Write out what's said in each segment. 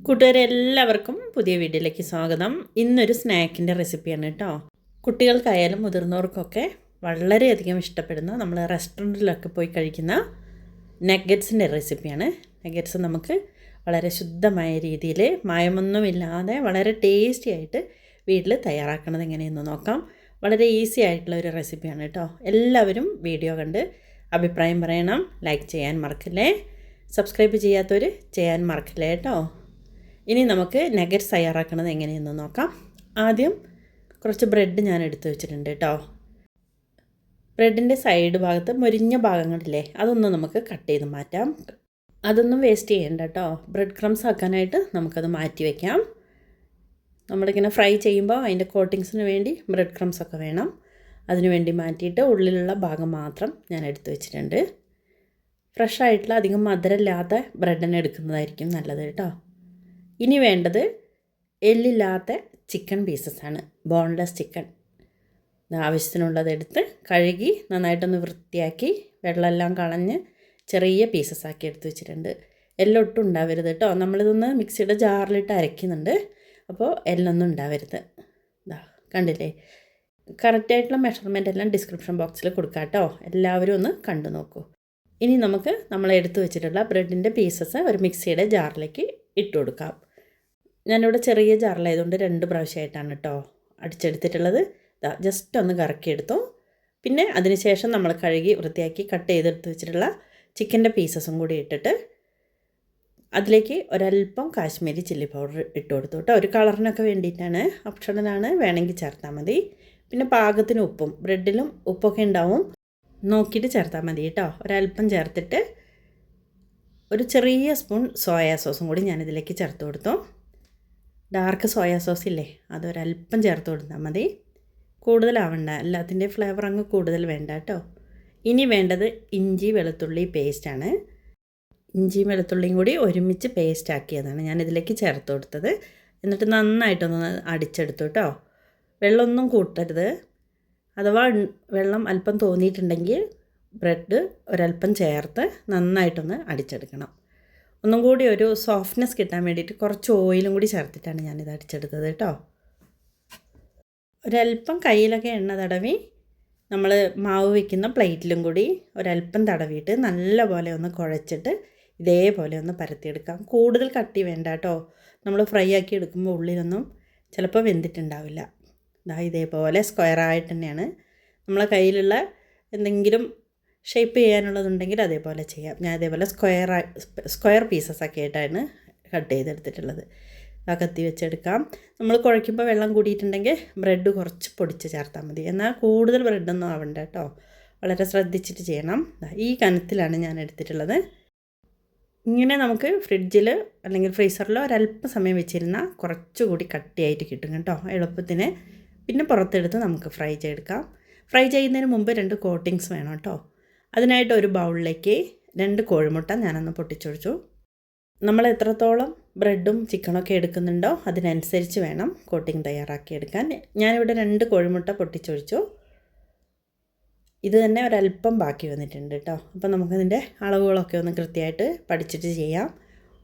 കൂട്ടുകാരെ എല്ലാവർക്കും പുതിയ വീഡിയോയിലേക്ക് സ്വാഗതം. ഇന്നൊരു സ്നാക്കിൻ്റെ റെസിപ്പിയാണ് കേട്ടോ. കുട്ടികൾക്കായാലും മുതിർന്നവർക്കൊക്കെ വളരെയധികം ഇഷ്ടപ്പെടുന്ന നമ്മൾ റെസ്റ്റോറൻറ്റിലൊക്കെ പോയി കഴിക്കുന്ന നഗ്ഗറ്റ്സിൻ്റെ റെസിപ്പിയാണ്. നഗ്ഗറ്റ്സ് നമുക്ക് വളരെ ശുദ്ധമായ രീതിയിൽ മായമൊന്നുമില്ലാതെ വളരെ ടേസ്റ്റി ആയിട്ട് വീട്ടിൽ തയ്യാറാക്കുന്നത് എങ്ങനെയെന്ന് നോക്കാം. വളരെ ഈസി ആയിട്ടുള്ള ഒരു റെസിപ്പിയാണ് കേട്ടോ. എല്ലാവരും വീഡിയോ കണ്ട് അഭിപ്രായം പറയണം. ലൈക്ക് ചെയ്യാൻ മറക്കില്ലേ. സബ്സ്ക്രൈബ് ചെയ്യാത്തവർ ചെയ്യാൻ മറക്കില്ലേ കേട്ടോ. ഇനി നമുക്ക് നഗറ്റ്സ് തയ്യാറാക്കുന്നത് എങ്ങനെയെന്ന് നോക്കാം. ആദ്യം കുറച്ച് ബ്രെഡ് ഞാൻ എടുത്ത് വെച്ചിട്ടുണ്ട് കേട്ടോ. ബ്രെഡിൻ്റെ സൈഡ് ഭാഗത്ത് മുരിഞ്ഞ ഭാഗങ്ങളില്ലേ, അതൊന്നും നമുക്ക് കട്ട് ചെയ്ത് മാറ്റാം. അതൊന്നും വേസ്റ്റ് ചെയ്യേണ്ട കേട്ടോ. ബ്രെഡ് ക്രംസ് ആക്കാനായിട്ട് നമുക്കത് മാറ്റി വയ്ക്കാം. നമ്മളിങ്ങനെ ഫ്രൈ ചെയ്യുമ്പോൾ അതിൻ്റെ കോട്ടിങ്സിന് വേണ്ടി ബ്രെഡ് ക്രംസ് ഒക്കെ വേണം. അതിന് വേണ്ടി മാറ്റിയിട്ട് ഉള്ളിലുള്ള ഭാഗം മാത്രം ഞാൻ എടുത്ത് വെച്ചിട്ടുണ്ട്. ഫ്രഷ് ആയിട്ടുള്ള അധികം മധുരമില്ലാത്ത ബ്രെഡിനെ എടുക്കുന്നതായിരിക്കും നല്ലത് കേട്ടോ. ഇനി വേണ്ടത് എല്ലില്ലാത്ത ചിക്കൻ പീസസാണ്, ബോൺലെസ് ചിക്കൻ. ആവശ്യത്തിനുള്ളതെടുത്ത് കഴുകി നന്നായിട്ടൊന്ന് വൃത്തിയാക്കി വെള്ളമെല്ലാം കളഞ്ഞ് ചെറിയ പീസസാക്കി എടുത്ത് വെച്ചിട്ടുണ്ട്. എല്ലൊട്ടും ഉണ്ടാവരുത് കേട്ടോ. നമ്മളിതൊന്ന് മിക്സിയുടെ ജാറിലിട്ട് അരയ്ക്കുന്നുണ്ട്, അപ്പോൾ എല്ലൊന്നും ഉണ്ടാവരുത്. കണ്ടില്ലേ? കറക്റ്റായിട്ടുള്ള മെഷർമെൻ്റ് എല്ലാം ഡിസ്ക്രിപ്ഷൻ ബോക്സിൽ കൊടുക്കാം കേട്ടോ. എല്ലാവരും ഒന്ന് കണ്ടു നോക്കൂ. ഇനി നമുക്ക് നമ്മൾ എടുത്തു വെച്ചിട്ടുള്ള ബ്രെഡിൻ്റെ പീസസ് ഒരു മിക്സിയുടെ ജാറിലേക്ക് ഇട്ട് കൊടുക്കാം. ഞാനിവിടെ ചെറിയ ജാറിലായതുകൊണ്ട് 2 പ്രാവശ്യമായിട്ടാണ് കേട്ടോ അടിച്ചെടുത്തിട്ടുള്ളത്. ജസ്റ്റ് ഒന്ന് കറക്കിയെടുത്തു. പിന്നെ അതിന് ശേഷം നമ്മൾ കഴുകി വൃത്തിയാക്കി കട്ട് ചെയ്തെടുത്ത് വെച്ചിട്ടുള്ള ചിക്കൻ്റെ പീസസും കൂടി ഇട്ടിട്ട് അതിലേക്ക് ഒരല്പം കാശ്മീരി ചില്ലി പൗഡർ ഇട്ട് കൊടുത്തു കേട്ടോ. ഒരു കളറിനൊക്കെ വേണ്ടിയിട്ടാണ്, ഓപ്ഷണലാണ്, വേണമെങ്കിൽ ചേർത്താൽ മതി. പിന്നെ പാകത്തിന് ഉപ്പും, ബ്രെഡിലും ഉപ്പൊക്കെ ഉണ്ടാവും, നോക്കിയിട്ട് ചേർത്താൽ മതി കേട്ടോ. ഒരല്പം ചേർത്തിട്ട് ഒരു ചെറിയ സ്പൂൺ സോയാ സോസും കൂടി ഞാനിതിലേക്ക് ചേർത്ത് കൊടുത്തു. ഡാർക്ക് സോയാ സോസ് ഇല്ലേ, അതൊരല്പം ചേർത്ത് കൊടുത്താൽ മതി. കൂടുതലാവണ്ട, എല്ലാത്തിൻ്റെ ഫ്ലേവർ അങ്ങ് കൂടുതൽ വേണ്ട കേട്ടോ. ഇനി വേണ്ടത് ഇഞ്ചി വെളുത്തുള്ളി പേസ്റ്റാണ്. ഇഞ്ചിയും വെളുത്തുള്ളിയും കൂടി ഒരുമിച്ച് പേസ്റ്റ് ആക്കിയതാണ് ഞാനിതിലേക്ക് ചേർത്ത് കൊടുത്തത്. എന്നിട്ട് നന്നായിട്ടൊന്ന് അടിച്ചെടുത്തു കേട്ടോ. വെള്ളമൊന്നും കൂട്ടരുത്. അഥവാ വെള്ളം അല്പം തോന്നിയിട്ടുണ്ടെങ്കിൽ ബ്രെഡ് ഒരല്പം ചേർത്ത് നന്നായിട്ടൊന്ന് അടിച്ചെടുക്കണം. ഒന്നും കൂടി ഒരു സോഫ്റ്റ്നെസ് കിട്ടാൻ വേണ്ടിയിട്ട് കുറച്ച് ഓയിലും കൂടി ചേർത്തിട്ടാണ് ഞാനിത് അടിച്ചെടുത്തത് കേട്ടോ. ഒരല്പം കയ്യിലൊക്കെ എണ്ണ തടവി നമ്മൾ മാവ് വയ്ക്കുന്ന പ്ലേറ്റിലും കൂടി ഒരല്പം തടവിയിട്ട് നല്ലപോലെ ഒന്ന് കുഴച്ചിട്ട് ഇതേപോലെ ഒന്ന് പരത്തിയെടുക്കാം. കൂടുതൽ കട്ടി വേണ്ട കേട്ടോ. നമ്മൾ ഫ്രൈ ആക്കി എടുക്കുമ്പോൾ ഉള്ളിലൊന്നും ചിലപ്പോൾ വെന്തിട്ടുണ്ടാവില്ല. ഇതേപോലെ സ്ക്വയറായിട്ട് തന്നെയാണ്. നമ്മളെ കയ്യിലുള്ള എന്തെങ്കിലും ഷേപ്പ് ചെയ്യാനുള്ളതുണ്ടെങ്കിൽ അതേപോലെ ചെയ്യാം. ഞാൻ അതേപോലെ സ്ക്വയർ പീസസൊക്കെ ആയിട്ടാണ് കട്ട് ചെയ്തെടുത്തിട്ടുള്ളത്. കത്തി വെച്ചെടുക്കാം. നമ്മൾ കുഴയ്ക്കുമ്പോൾ വെള്ളം കൂടിയിട്ടുണ്ടെങ്കിൽ ബ്രെഡ് കുറച്ച് പൊടിച്ച് ചേർത്താൽ മതി. എന്നാൽ കൂടുതൽ ബ്രെഡൊന്നും ആവണ്ട കേട്ടോ. വളരെ ശ്രദ്ധിച്ചിട്ട് ചെയ്യണം. ഈ കനത്തിലാണ് ഞാൻ എടുത്തിട്ടുള്ളത്. ഇങ്ങനെ നമുക്ക് ഫ്രിഡ്ജിൽ അല്ലെങ്കിൽ ഫ്രീസറിലോ ഒരല്പം സമയം വെച്ചിരുന്നാൽ കുറച്ചുകൂടി കട്ടിയായിട്ട് കിട്ടും കേട്ടോ, എളുപ്പത്തിന്. പിന്നെ പുറത്തെടുത്ത് നമുക്ക് ഫ്രൈ ചെയ്തെടുക്കാം. ഫ്രൈ ചെയ്യുന്നതിന് മുമ്പ് 2 കോട്ടിങ്സ് വേണം കേട്ടോ. അതിനായിട്ട് ഒരു ബൗളിലേക്ക് 2 കോഴിമുട്ട ഞാനൊന്ന് പൊട്ടിച്ചൊഴിച്ചു. നമ്മൾ എത്രത്തോളം ബ്രെഡും ചിക്കനൊക്കെ എടുക്കുന്നുണ്ടോ അതിനനുസരിച്ച് വേണം കോട്ടിങ് തയ്യാറാക്കിയെടുക്കാൻ. ഞാനിവിടെ 2 കോഴിമുട്ട പൊട്ടിച്ചൊഴിച്ചു. ഇത് തന്നെ ഒരല്പം ബാക്കി വന്നിട്ടുണ്ട് കേട്ടോ. അപ്പോൾ നമുക്കതിൻ്റെ അളവുകളൊക്കെ ഒന്ന് കൃത്യമായിട്ട് പഠിച്ചിട്ട് ചെയ്യാം.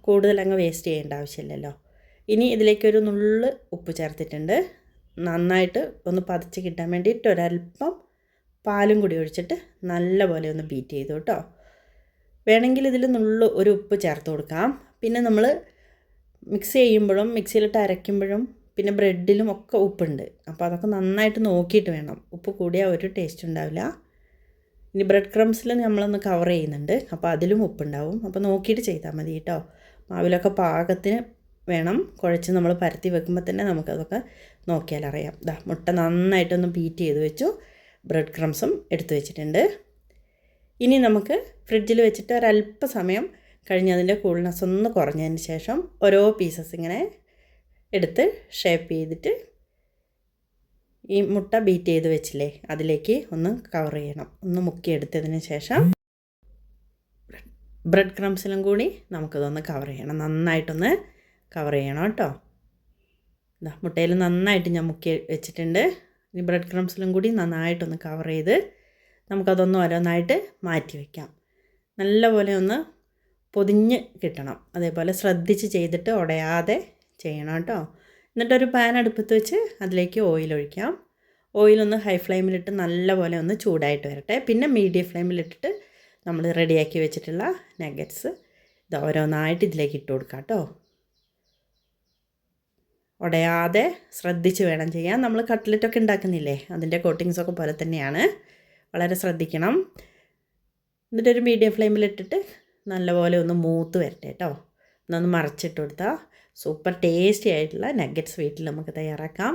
കൂടുതൽ അങ്ങ് വേസ്റ്റ് ചെയ്യേണ്ട ആവശ്യമില്ലല്ലോ. ഇനി ഇതിലേക്കൊരു നുള്ള് ഉപ്പ് ചേർത്തിട്ടുണ്ട്. നന്നായിട്ട് ഒന്ന് പതച്ച് കിട്ടാൻ വേണ്ടിയിട്ട് ഒരല്പം പാലും കൂടി ഒഴിച്ചിട്ട് നല്ലപോലെ ഒന്ന് ബീറ്റ് ചെയ്തു കേട്ടോ. വേണമെങ്കിൽ ഇതിൽ ഒരു ഉപ്പ് ചേർത്ത് കൊടുക്കാം. പിന്നെ നമ്മൾ മിക്സ് ചെയ്യുമ്പോഴും മിക്സിയിലിട്ട് അരയ്ക്കുമ്പോഴും പിന്നെ ബ്രെഡിലും ഒക്കെ ഉപ്പുണ്ട്. അപ്പോൾ അതൊക്കെ നന്നായിട്ട് നോക്കിയിട്ട് വേണം. ഉപ്പ് കൂടിയാൽ ഒരു ടേസ്റ്റ് ഉണ്ടാവില്ല. ഇനി ബ്രെഡ് ക്രംസിൽ നമ്മളൊന്ന് കവർ ചെയ്യുന്നുണ്ട്, അപ്പോൾ അതിലും ഉപ്പുണ്ടാവും. അപ്പോൾ നോക്കിയിട്ട് ചെയ്താൽ മതി കേട്ടോ. മാവിലൊക്കെ പാകത്തിന് വേണം കുഴച്ച് നമ്മൾ പരത്തി വെക്കുമ്പോൾ തന്നെ നമുക്കതൊക്കെ നോക്കിയാൽ അറിയാം. മുട്ട നന്നായിട്ടൊന്ന് ബീറ്റ് ചെയ്ത് വെച്ചു. ബ്രെഡ് ക്രംസും എടുത്തു വെച്ചിട്ടുണ്ട്. ഇനി നമുക്ക് ഫ്രിഡ്ജിൽ വെച്ചിട്ട് ഒരല്പ സമയം കഴിഞ്ഞ് അതിൻ്റെ കൂൾനെസ് ഒന്ന് കുറഞ്ഞതിന് ശേഷം ഓരോ പീസസ് ഇങ്ങനെ എടുത്ത് ഷേപ്പ് ചെയ്തിട്ട് ഈ മുട്ട ബീറ്റ് ചെയ്ത് വെച്ചില്ലേ അതിലേക്ക് ഒന്ന് കവർ ചെയ്യണം. ഒന്ന് മുക്കിയെടുത്തതിന് ശേഷം ബ്രെഡ് ക്രംസിലും കൂടി നമുക്കിതൊന്ന് കവർ ചെയ്യണം. നന്നായിട്ടൊന്ന് കവർ ചെയ്യണം കേട്ടോ. മുട്ടയിൽ നന്നായിട്ട് ഞാൻ മുക്കി വെച്ചിട്ടുണ്ട്. ഈ ബ്രെഡ് ക്രംസിലും കൂടി നന്നായിട്ടൊന്ന് കവർ ചെയ്ത് നമുക്കതൊന്ന് ഓരോന്നായിട്ട് മാറ്റി വയ്ക്കാം. നല്ലപോലെ ഒന്ന് പൊതിഞ്ഞ് കിട്ടണം. അതേപോലെ ശ്രദ്ധിച്ച് ചെയ്തിട്ട് ഉടയാതെ ചെയ്യണം കേട്ടോ. എന്നിട്ടൊരു പാൻ അടുപ്പത്ത് വെച്ച് അതിലേക്ക് ഓയിൽ ഒഴിക്കാം. ഓയിലൊന്ന് ഹൈ ഫ്ലെയിമിലിട്ട് നല്ലപോലെ ഒന്ന് ചൂടായിട്ട് വരട്ടെ. പിന്നെ മീഡിയം ഫ്ലെയിമിലിട്ടിട്ട് നമ്മൾ റെഡിയാക്കി വെച്ചിട്ടുള്ള നഗറ്റ്സ് ഇത് ഓരോന്നായിട്ട് ഇതിലേക്ക് ഇട്ട് കൊടുക്കാം കേട്ടോ. ഉടയാതെ ശ്രദ്ധിച്ച് വേണം ചെയ്യാൻ. നമ്മൾ കട്ട്ലറ്റൊക്കെ ഉണ്ടാക്കുന്നില്ലേ, അതിൻ്റെ കോട്ടിങ്സൊക്കെ പോലെ തന്നെയാണ്. വളരെ ശ്രദ്ധിക്കണം. എന്നിട്ടൊരു മീഡിയം ഫ്ലെയിമിലിട്ടിട്ട് നല്ലപോലെ ഒന്ന് മൂത്ത് വരട്ടെ കേട്ടോ. എന്നൊന്ന് മറിച്ചിട്ട് കൊടുത്താൽ സൂപ്പർ ടേസ്റ്റി ആയിട്ടുള്ള നഗറ്റ്സ് വീട്ടിൽ നമുക്ക് തയ്യാറാക്കാം.